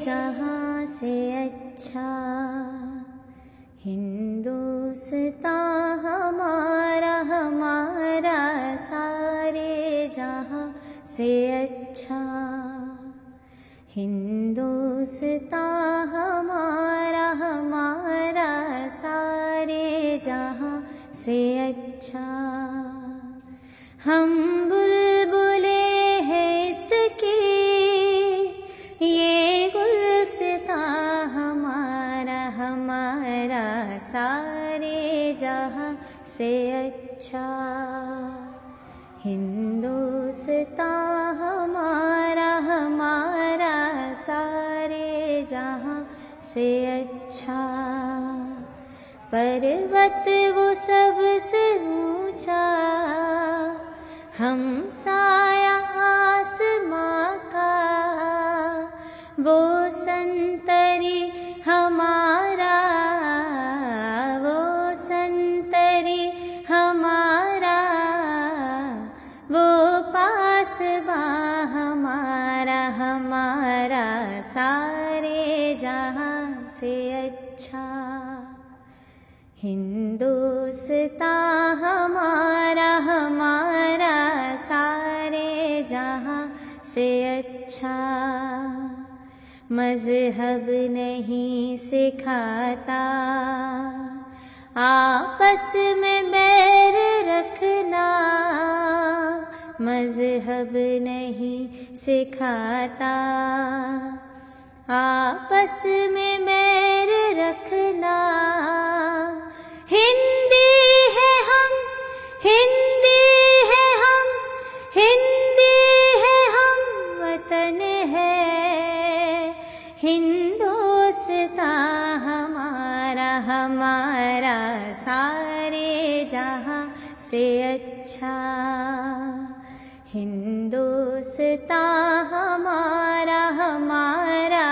जहाँ से अच्छा, हिंदुस्तान हमारा हमारा सारे जहाँ से अच्छा, हिंदुस्तान हमारा हमारा सारे जहाँ से अच्छा। हम बुलबुले हैं इसकी, ये गुलसितां हमारा हमारा सारे जहाँ से अच्छा, हिंदुस्तान हमारा हमारा सारे जहाँ से अच्छा। पर्वत वो सबसे ऊंचा, हम साया आसमां का, वो संतरी हमारा, वो संतरी हमारा, वो पासबा हमारा हमारा सारे जहाँ से अच्छा, हिंदुस्तान हमारा हमारा सारे जहाँ से अच्छा। मज़हब नहीं सिखाता आपस में बैर रखना, मज़हब नहीं सिखाता आपस में बैर रखना। हिंदी है हम, हिंदी है हम, हिंदी है हम, वतन है हिंदुस्तान हमारा हमारा सारे जहाँ से अच्छा, हिंदुस्तान हमारा हमारा